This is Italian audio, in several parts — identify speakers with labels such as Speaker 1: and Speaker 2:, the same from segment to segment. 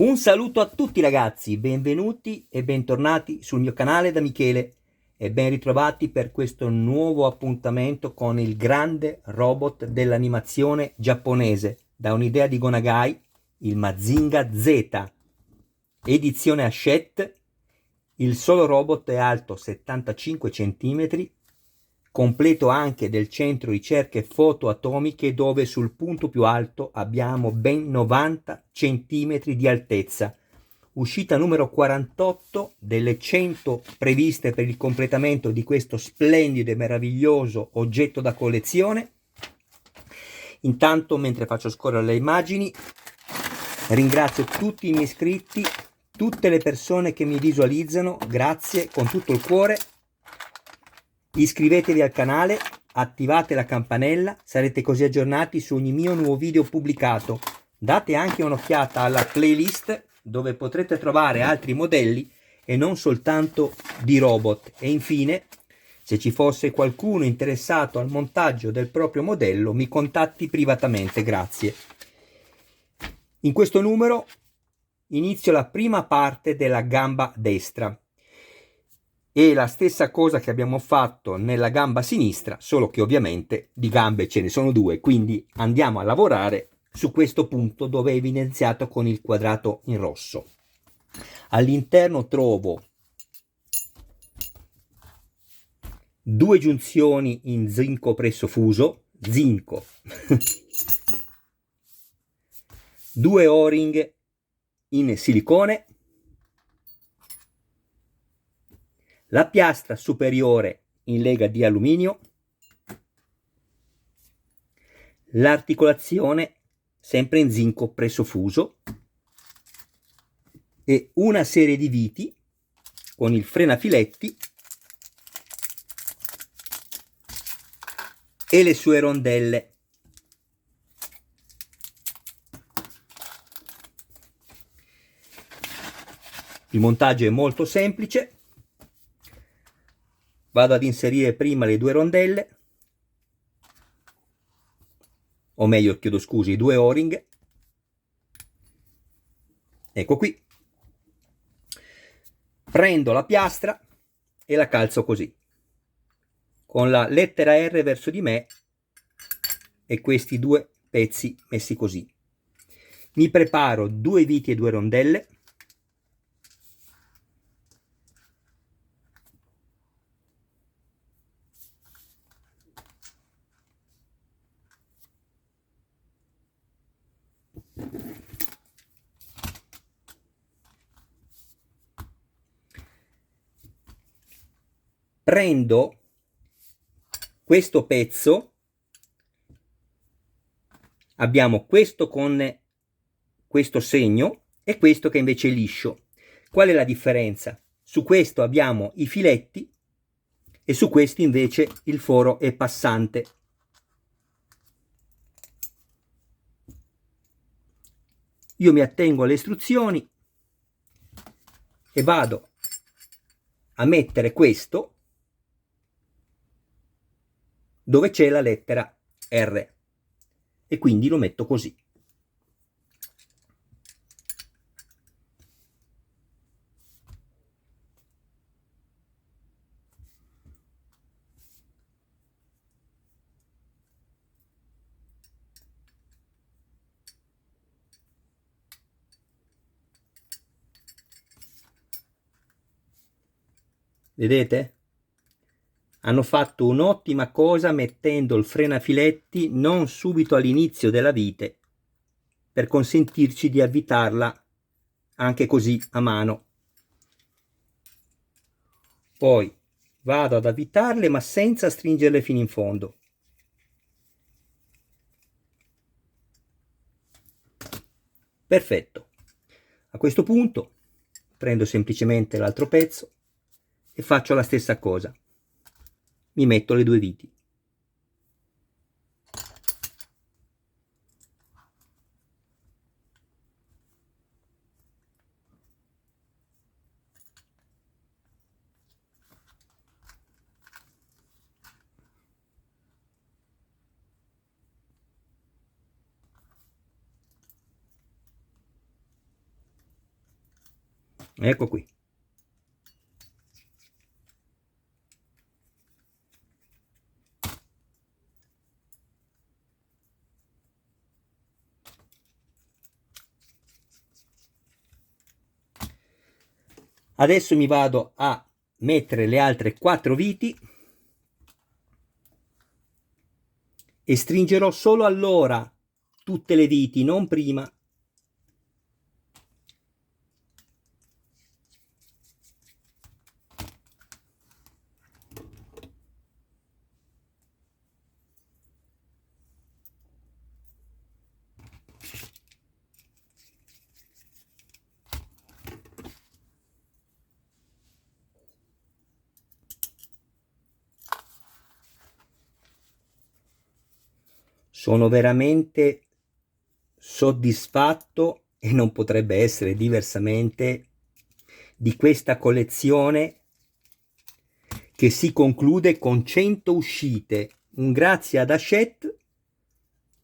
Speaker 1: Un saluto a tutti ragazzi, benvenuti e bentornati sul mio canale da Michele e ben ritrovati per questo nuovo appuntamento con il grande robot dell'animazione giapponese da un'idea di Go Nagai, il Mazinga Z, edizione Hachette. Il solo robot è alto 75 cm, completo anche del centro ricerche fotoatomiche dove sul punto più alto abbiamo ben 90 cm di altezza. Uscita numero 48 delle 100 previste per il completamento di questo splendido e meraviglioso oggetto da collezione. Intanto, mentre faccio scorrere le immagini, ringrazio tutti i miei iscritti, tutte le persone che mi visualizzano, grazie con tutto il cuore. Iscrivetevi al canale, attivate la campanella, sarete così aggiornati su ogni mio nuovo video pubblicato. Date anche un'occhiata alla playlist dove potrete trovare altri modelli e non soltanto di robot. E infine, se ci fosse qualcuno interessato al montaggio del proprio modello, mi contatti privatamente, grazie. In questo numero inizio la prima parte della gamba destra. E la stessa cosa che abbiamo fatto nella gamba sinistra, solo che ovviamente di gambe ce ne sono due, quindi andiamo a lavorare su questo punto dove è evidenziato con il quadrato in rosso. All'interno trovo due giunzioni in zinco presso fuso, zinco, due o-ring in silicone, la piastra superiore in lega di alluminio, l'articolazione sempre in zinco presso fuso e una serie di viti con il frenafiletti e le sue rondelle. Il montaggio è molto semplice. Vado ad inserire prima le due rondelle, o meglio, chiedo scusi, i due o-ring. Ecco qui. Prendo la piastra e la calzo così, con la lettera R verso di me e questi due pezzi messi così. Mi preparo due viti e due rondelle. Prendo questo pezzo, abbiamo questo con questo segno e questo che invece è liscio. Qual è la differenza? Su questo abbiamo i filetti e su questo invece il foro è passante. Io mi attengo alle istruzioni e vado a mettere questo dove c'è la lettera R e quindi lo metto così. Vedete? Hanno fatto un'ottima cosa mettendo il frenafiletti non subito all'inizio della vite per consentirci di avvitarla anche così a mano. Poi vado ad avvitarle ma senza stringerle fino in fondo. Perfetto. A questo punto prendo semplicemente l'altro pezzo e faccio la stessa cosa. Mi metto le due viti. Ecco qui. Adesso mi vado a mettere le altre 4 viti e stringerò solo allora tutte le viti, non prima. Sono veramente soddisfatto, e non potrebbe essere diversamente, di questa collezione che si conclude con 100 uscite. Un grazie ad Hachette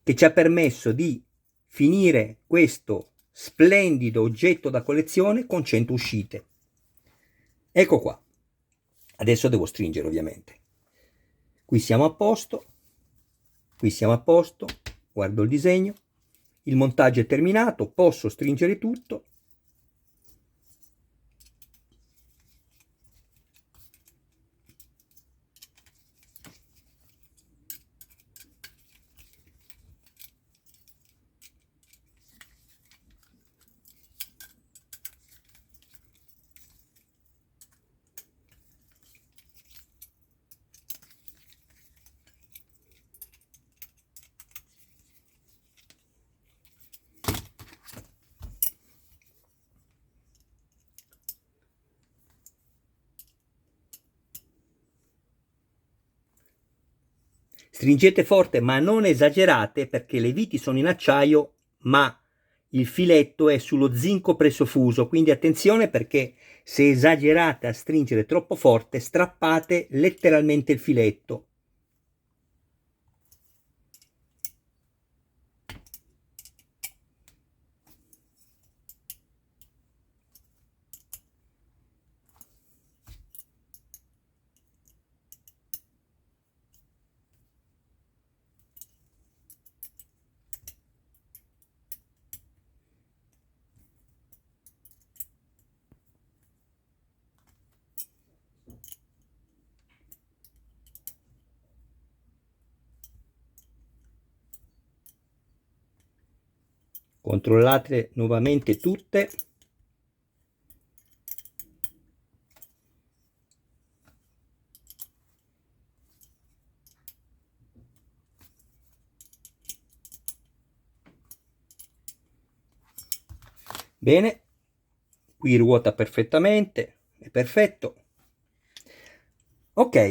Speaker 1: che ci ha permesso di finire questo splendido oggetto da collezione con 100 uscite. Ecco qua. Adesso devo stringere, ovviamente. Qui siamo a posto. Qui siamo a posto. Guardo il disegno. Il montaggio è terminato. Posso stringere tutto. Stringete forte, ma non esagerate, perché le viti sono in acciaio, ma il filetto è sullo zinco presso fuso, quindi attenzione, perché se esagerate a stringere troppo forte strappate letteralmente il filetto. Controllate nuovamente tutte. Bene, qui ruota perfettamente, è perfetto. Ok,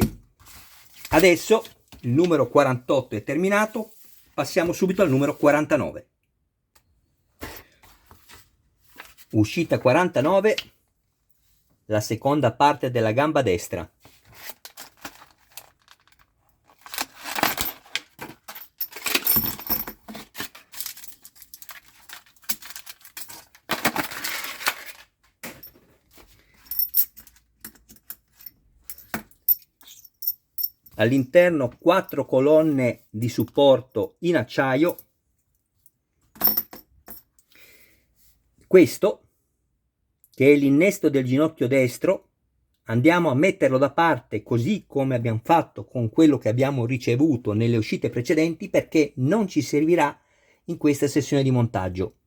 Speaker 1: adesso il numero 48 è terminato, passiamo subito al numero 49. Uscita 49, la seconda parte della gamba destra. All'interno 4 colonne di supporto in acciaio. Questo, che è l'innesto del ginocchio destro, andiamo a metterlo da parte, così come abbiamo fatto con quello che abbiamo ricevuto nelle uscite precedenti, perché non ci servirà in questa sessione di montaggio.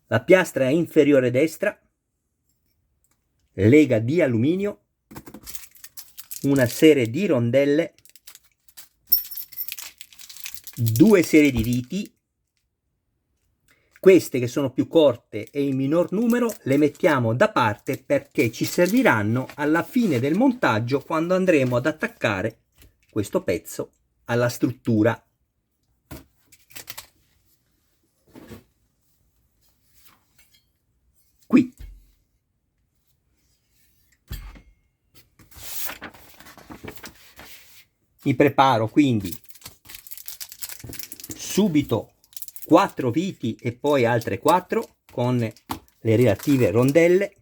Speaker 1: La piastra inferiore destra, lega di alluminio, una serie di rondelle, 2 serie di viti. Queste, che sono più corte e in minor numero, le mettiamo da parte perché ci serviranno alla fine del montaggio, quando andremo ad attaccare questo pezzo alla struttura. Qui. Mi preparo quindi subito 4 viti e poi altre 4 con le relative rondelle.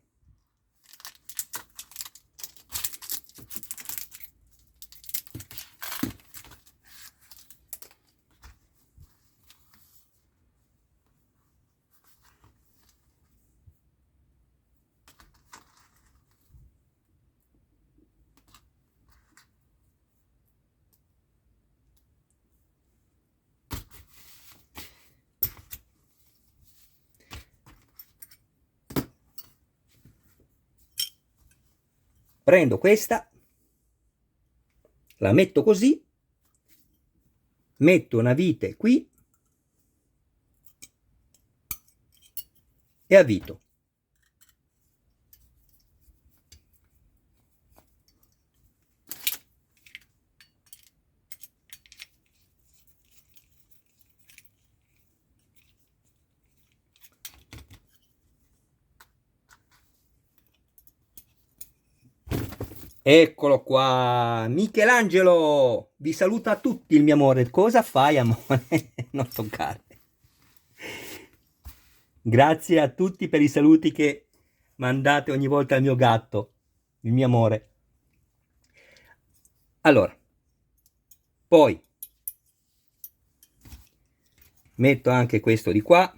Speaker 1: Prendo questa, la metto così, metto una vite qui e avvito. Eccolo qua, Michelangelo, vi saluta tutti il mio amore. Cosa fai, amore? Non toccare. Grazie a tutti per i saluti che mandate ogni volta al mio gatto, il mio amore. Allora, poi metto anche questo di qua.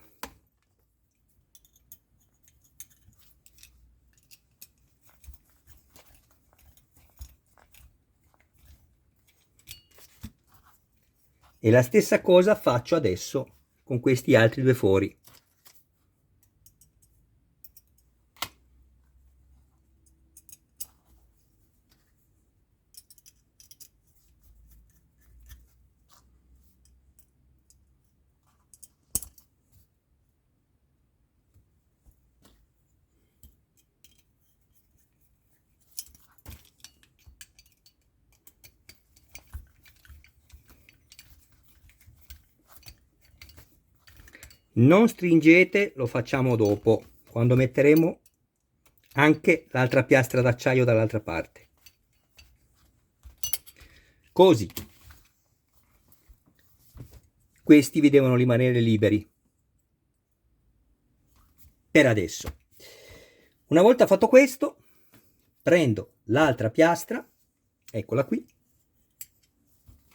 Speaker 1: E la stessa cosa faccio adesso con questi altri due fori. Non stringete, lo facciamo dopo, quando metteremo anche l'altra piastra d'acciaio dall'altra parte. Così. Questi vi devono rimanere liberi. Per adesso. Una volta fatto questo, prendo l'altra piastra, eccola qui,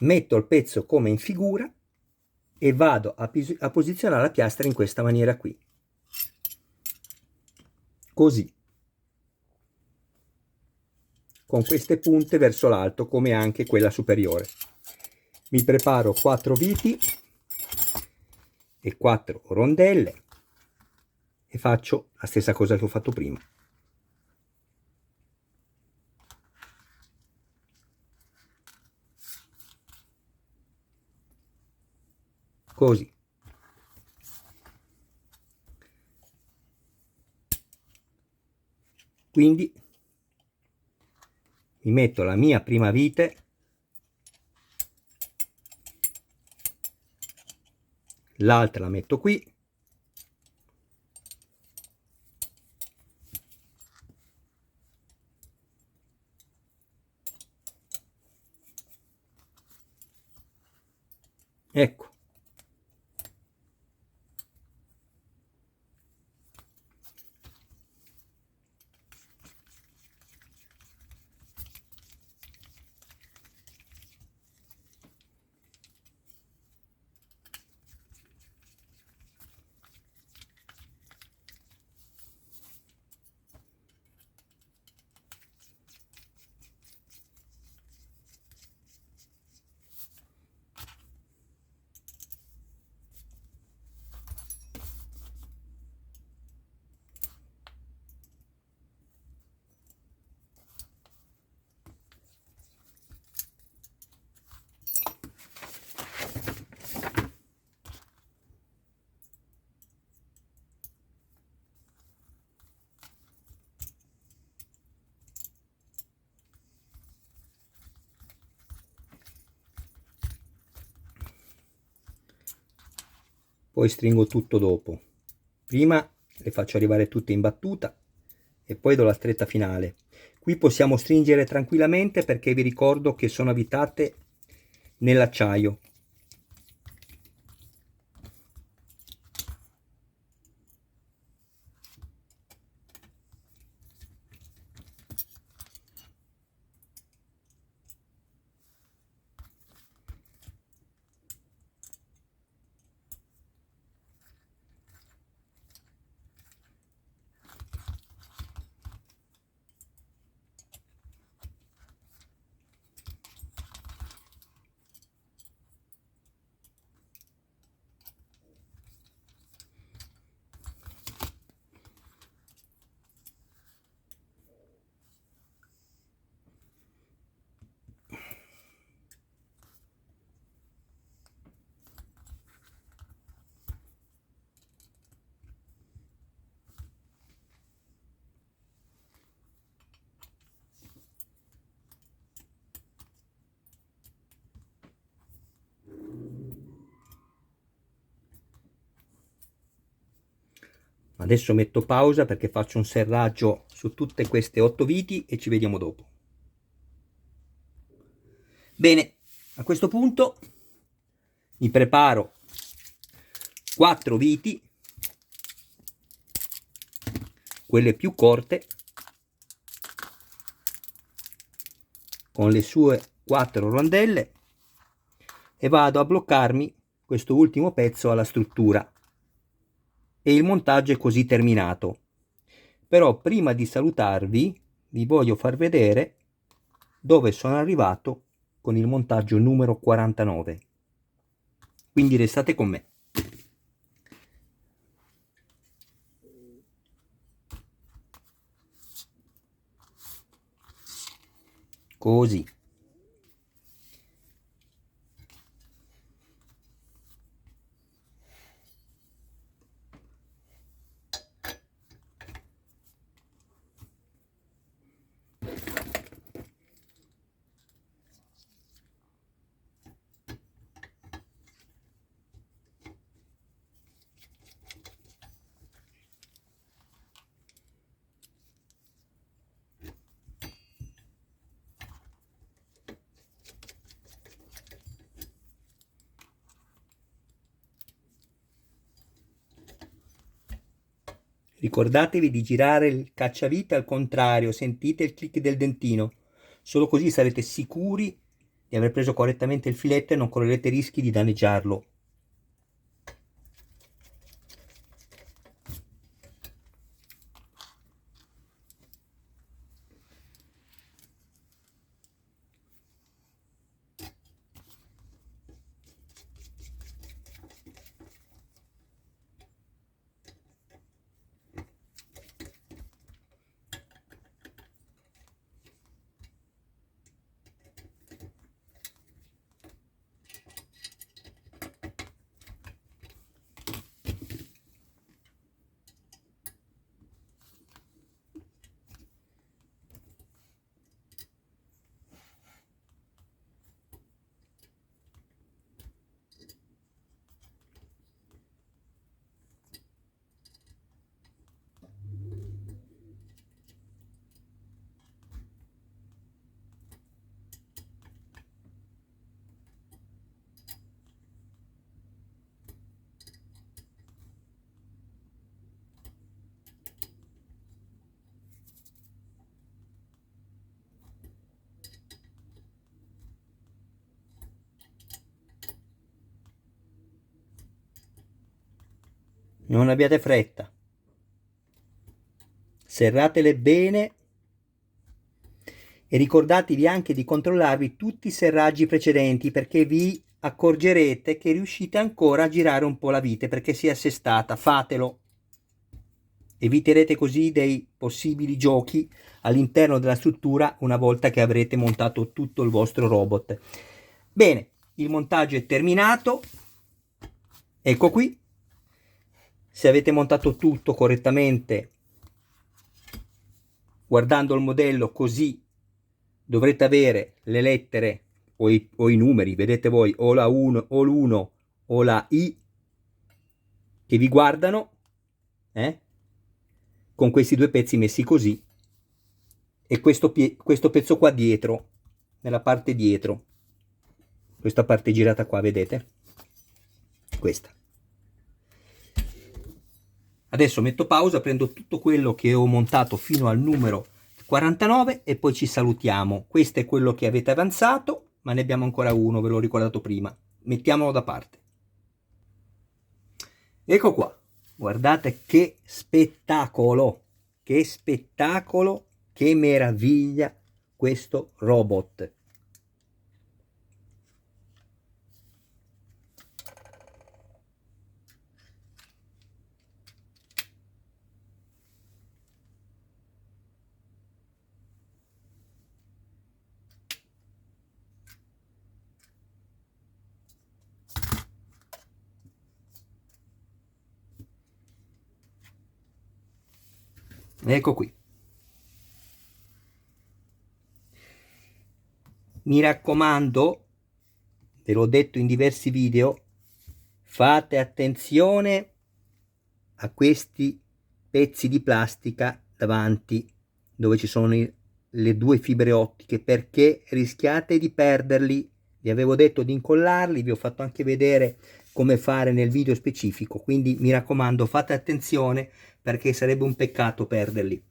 Speaker 1: metto il pezzo come in figura e vado a posizionare la piastra in questa maniera qui. Così. Con queste punte verso l'alto come anche quella superiore. Mi preparo 4 viti e 4 rondelle e faccio la stessa cosa che ho fatto prima. Così. Quindi mi metto la mia prima vite, l'altra la metto qui, ecco. Poi stringo tutto dopo. Prima le faccio arrivare tutte in battuta e poi do la stretta finale. Qui possiamo stringere tranquillamente perché vi ricordo che sono avvitate nell'acciaio. Adesso metto pausa perché faccio un serraggio su tutte queste 8 viti e ci vediamo dopo. Bene, a questo punto mi preparo 4 viti, quelle più corte, con le sue 4 rondelle, e vado a bloccarmi questo ultimo pezzo alla struttura. E il montaggio è così terminato. Però prima di salutarvi vi voglio far vedere dove sono arrivato con il montaggio numero 49. Quindi restate con me. Così. Ricordatevi di girare il cacciavite al contrario, sentite il click del dentino. Solo così sarete sicuri di aver preso correttamente il filetto e non correrete rischi di danneggiarlo. Non abbiate fretta, serratele bene e ricordatevi anche di controllarvi tutti i serraggi precedenti, perché vi accorgerete che riuscite ancora a girare un po' la vite perché si è assestata. Fatelo, eviterete così dei possibili giochi all'interno della struttura una volta che avrete montato tutto il vostro robot. Bene, il montaggio è terminato, ecco qui. Se avete montato tutto correttamente, guardando il modello così, dovrete avere le lettere o i numeri, vedete voi, o la 1 o l'1 o la I che vi guardano, con questi due pezzi messi così, e questo pezzo qua dietro, nella parte dietro, questa parte girata qua, vedete? Questa. Adesso metto pausa, prendo tutto quello che ho montato fino al numero 49 e poi ci salutiamo. Questo è quello che avete avanzato, ma ne abbiamo ancora uno, ve l'ho ricordato prima. Mettiamolo da parte. Ecco qua, guardate che spettacolo, che meraviglia questo robot. Ecco qui. Mi raccomando, ve l'ho detto in diversi video, fate attenzione a questi pezzi di plastica davanti dove ci sono le due fibre ottiche, perché rischiate di perderli. Vi avevo detto di incollarli, vi ho fatto anche vedere come fare nel video specifico, quindi mi raccomando, fate attenzione perché sarebbe un peccato perderli.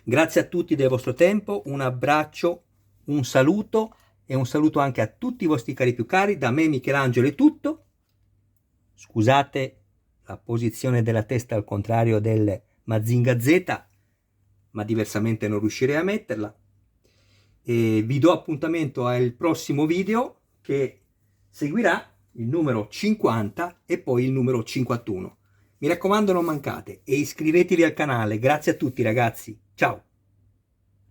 Speaker 1: Grazie a tutti del vostro tempo, un abbraccio, un saluto e un saluto anche a tutti i vostri cari più cari. Da me Michelangelo è tutto. Scusate la posizione della testa al contrario del Mazinga Z, ma diversamente non riuscirei a metterla. E vi do appuntamento al prossimo video che seguirà, il numero 50 e poi il numero 51. Mi raccomando, non mancate e iscrivetevi al canale. Grazie a tutti ragazzi, ciao!